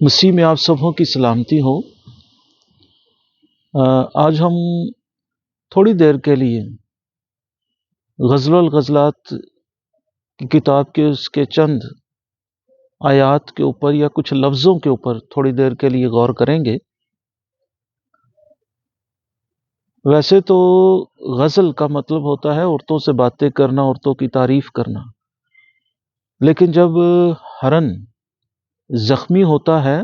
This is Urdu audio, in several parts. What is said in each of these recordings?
مسیح میں آپ سبوں کی سلامتی ہو۔ آج ہم تھوڑی دیر کے لیے غزل الغزلات کی کتاب کے اس کے چند آیات کے اوپر یا کچھ لفظوں کے اوپر تھوڑی دیر کے لیے غور کریں گے۔ ویسے تو غزل کا مطلب ہوتا ہے عورتوں سے باتیں کرنا، عورتوں کی تعریف کرنا، لیکن جب ہرن زخمی ہوتا ہے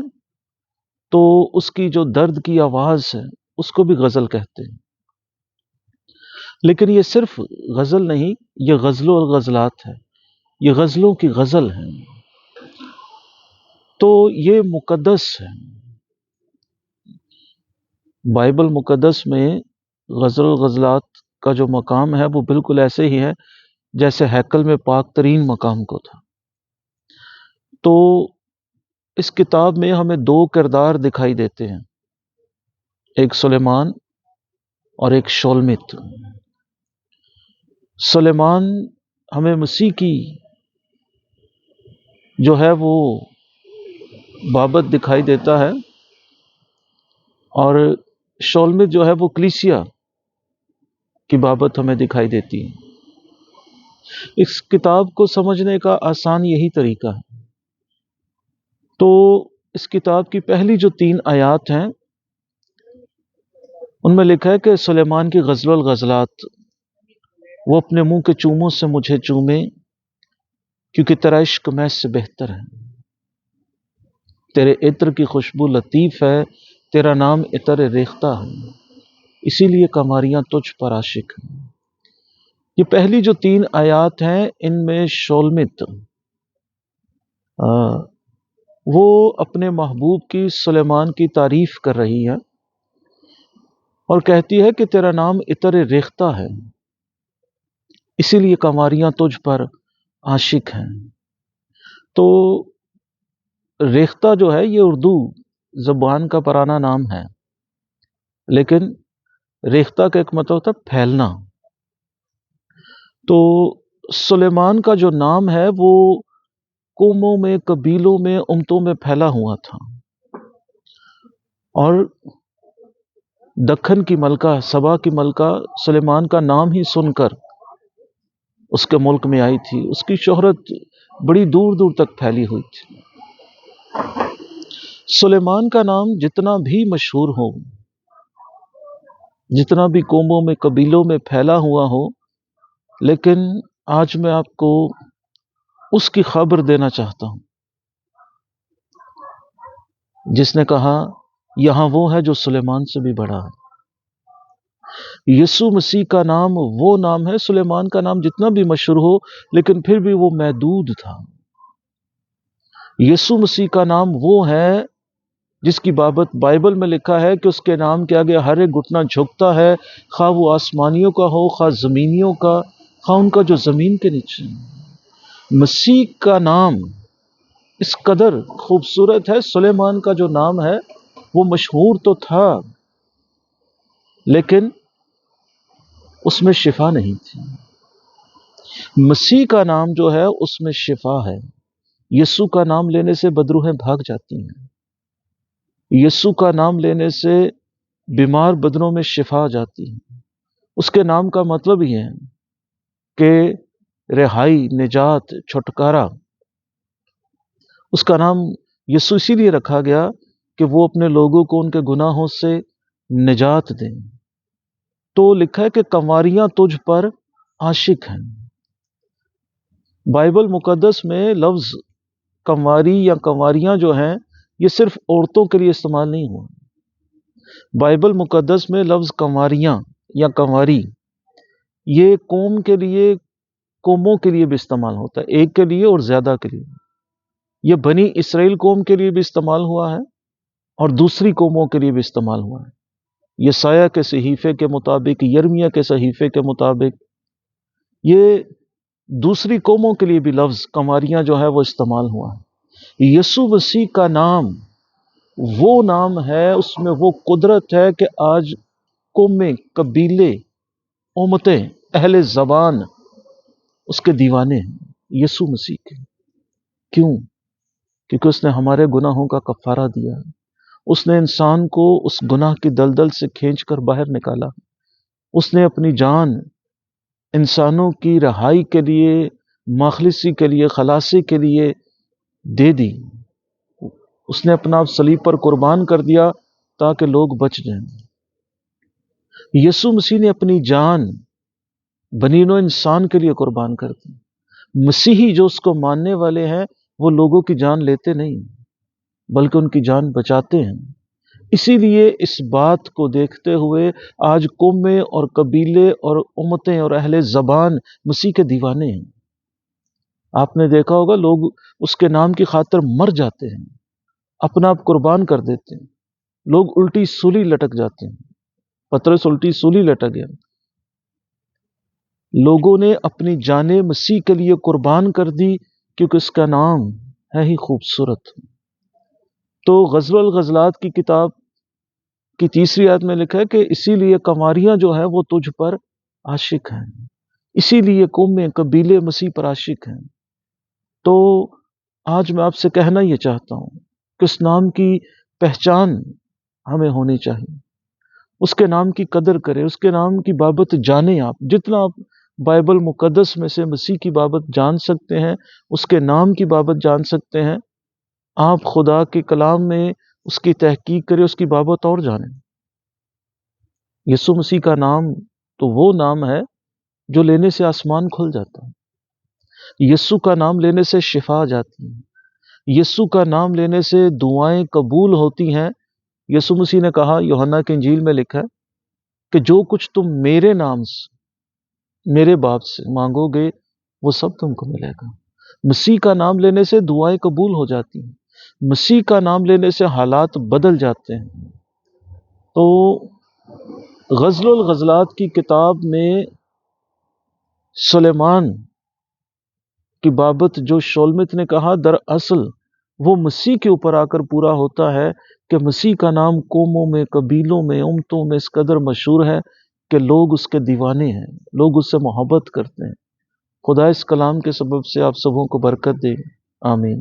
تو اس کی جو درد کی آواز ہے اس کو بھی غزل کہتے ہیں۔ لیکن یہ صرف غزل نہیں، یہ غزل الغزلات ہے، یہ غزلوں کی غزل ہے، تو یہ مقدس ہے۔ بائبل مقدس میں غزل الغزلات کا جو مقام ہے وہ بالکل ایسے ہی ہے جیسے ہیکل میں پاک ترین مقام کو تھا۔ تو اس کتاب میں ہمیں دو کردار دکھائی دیتے ہیں، ایک سلیمان اور ایک شولمت۔ سلیمان ہمیں مسیح کی جو ہے وہ بابت دکھائی دیتا ہے، اور شولمت جو ہے وہ کلیسیا کی بابت ہمیں دکھائی دیتی ہے۔ اس کتاب کو سمجھنے کا آسان یہی طریقہ ہے۔ تو اس کتاب کی پہلی جو 3 آیات ہیں ان میں لکھا ہے کہ سلیمان کی غزل الغزلات، وہ اپنے منہ کے چوموں سے مجھے چومے کیونکہ تیرا عشق میں سے بہتر ہے، تیرے عطر کی خوشبو لطیف ہے، تیرا نام عطر ریختہ ہے، اسی لیے قماریاں تجھ پر عاشق ہیں۔ یہ پہلی جو 3 آیات ہیں ان میں شولمت وہ اپنے محبوب کی سلیمان کی تعریف کر رہی ہے اور کہتی ہے کہ تیرا نام عطر ریختہ ہے، اسی لیے قماریاں تجھ پر عاشق ہیں۔ تو ریختہ جو ہے یہ اردو زبان کا پرانا نام ہے، لیکن ریختہ کا ایک مطلب ہوتا ہے پھیلنا۔ تو سلیمان کا جو نام ہے وہ قوموں میں، قبیلوں میں، امتوں میں پھیلا ہوا تھا، اور دکن کی ملکہ، سبا کی ملکہ سلیمان کا نام ہی سن کر اس کے ملک میں آئی تھی۔ اس کی شہرت بڑی دور دور تک پھیلی ہوئی تھی۔ سلیمان کا نام جتنا بھی مشہور ہو، جتنا بھی قوموں میں، قبیلوں میں پھیلا ہوا ہو، لیکن آج میں آپ کو اس کی خبر دینا چاہتا ہوں جس نے کہا یہاں وہ ہے جو سلیمان سے بھی بڑا ہے۔ یسوع مسیح کا نام وہ نام ہے، سلیمان کا نام جتنا بھی مشہور ہو لیکن پھر بھی وہ محدود تھا۔ یسوع مسیح کا نام وہ ہے جس کی بابت بائبل میں لکھا ہے کہ اس کے نام کے آگے ہر ایک گھٹنا جھکتا ہے، خواہ وہ آسمانیوں کا ہو، خواہ زمینیوں کا، خواہ ان کا جو زمین کے نیچے۔ مسیح کا نام اس قدر خوبصورت ہے۔ سلیمان کا جو نام ہے وہ مشہور تو تھا لیکن اس میں شفا نہیں تھی۔ مسیح کا نام جو ہے اس میں شفا ہے۔ یسوع کا نام لینے سے بدروحیں بھاگ جاتی ہیں، یسوع کا نام لینے سے بیمار بدنوں میں شفا آ جاتی ہے۔ اس کے نام کا مطلب یہ ہے کہ رہائی، نجات، چھٹکارا۔ اس کا نام یسوع اسی لیے رکھا گیا کہ وہ اپنے لوگوں کو ان کے گناہوں سے نجات دیں۔ تو لکھا ہے کہ قماریاں تجھ پر عاشق ہیں۔ بائبل مقدس میں لفظ قماری یا قماریاں جو ہیں یہ صرف عورتوں کے لیے استعمال نہیں ہوا۔ بائبل مقدس میں لفظ قماریاں یا قماری یہ قوم کے لیے، قوموں کے لیے بھی استعمال ہوتا ہے، ایک کے لیے اور زیادہ کے لیے۔ یہ بنی اسرائیل قوم کے لیے بھی استعمال ہوا ہے اور دوسری قوموں کے لیے بھی استعمال ہوا ہے۔ یسایہ کے صحیفے کے مطابق، یرمیہ کے صحیفے کے مطابق، یہ دوسری قوموں کے لیے بھی لفظ قماریاں جو ہے وہ استعمال ہوا ہے۔ یسوع مسیح کا نام وہ نام ہے، اس میں وہ قدرت ہے کہ آج قومیں، قبیلے، امتیں، اہل زبان اس کے دیوانے ہیں، یسوع مسیح کے۔ کیوں؟ کیونکہ اس نے ہمارے گناہوں کا کفارہ دیا، اس نے انسان کو اس گناہ کی دلدل سے کھینچ کر باہر نکالا، اس نے اپنی جان انسانوں کی رہائی کے لیے، مخلصی کے لیے، خلاصی کے لیے دے دی۔ اس نے اپنا آپ صلیب پر قربان کر دیا تاکہ لوگ بچ جائیں۔ یسوع مسیح نے اپنی جان بنی نوع انسان کے لیے قربان کر دی۔ مسیحی جو اس کو ماننے والے ہیں وہ لوگوں کی جان لیتے نہیں بلکہ ان کی جان بچاتے ہیں۔ اسی لیے اس بات کو دیکھتے ہوئے آج قومیں اور قبیلے اور امتیں اور اہل زبان مسیح کے دیوانے ہیں۔ آپ نے دیکھا ہوگا لوگ اس کے نام کی خاطر مر جاتے ہیں، اپنا آپ قربان کر دیتے ہیں، لوگ الٹی سولی لٹک جاتے ہیں۔ پطرس الٹی سولی لٹک گیا۔ لوگوں نے اپنی جانیں مسیح کے لیے قربان کر دی کیونکہ اس کا نام ہے ہی خوبصورت۔ تو غزل الغزلات کی کتاب کی 3 آیت میں لکھا ہے کہ اسی لیے کنواریاں جو ہیں وہ تجھ پر عاشق ہیں، اسی لیے قومیں قبیلے مسیح پر عاشق ہیں۔ تو آج میں آپ سے کہنا یہ چاہتا ہوں کہ اس نام کی پہچان ہمیں ہونی چاہیے، اس کے نام کی قدر کریں، اس کے نام کی بابت جانیں۔ آپ جتنا آپ بائبل مقدس میں سے مسیح کی بابت جان سکتے ہیں، اس کے نام کی بابت جان سکتے ہیں، آپ خدا کے کلام میں اس کی تحقیق کریں، اس کی بابت اور جانیں۔ یسوع مسیح کا نام تو وہ نام ہے جو لینے سے آسمان کھل جاتا ہے، یسوع کا نام لینے سے شفا جاتی ہے، یسوع کا نام لینے سے دعائیں قبول ہوتی ہیں۔ یسوع مسیح نے کہا، یوحنا کی انجیل میں لکھا ہے کہ جو کچھ تم میرے نام سے میرے باپ سے مانگو گے وہ سب تم کو ملے گا۔ مسیح کا نام لینے سے دعائیں قبول ہو جاتی ہیں، مسیح کا نام لینے سے حالات بدل جاتے ہیں۔ تو غزل الغزلات کی کتاب میں سلیمان کی بابت جو شولمت نے کہا، دراصل وہ مسیح کے اوپر آ کر پورا ہوتا ہے کہ مسیح کا نام قوموں میں، قبیلوں میں، امتوں میں اس قدر مشہور ہے کہ لوگ اس کے دیوانے ہیں، لوگ اس سے محبت کرتے ہیں۔ خدا اس کلام کے سبب سے آپ سبوں کو برکت دے، آمین۔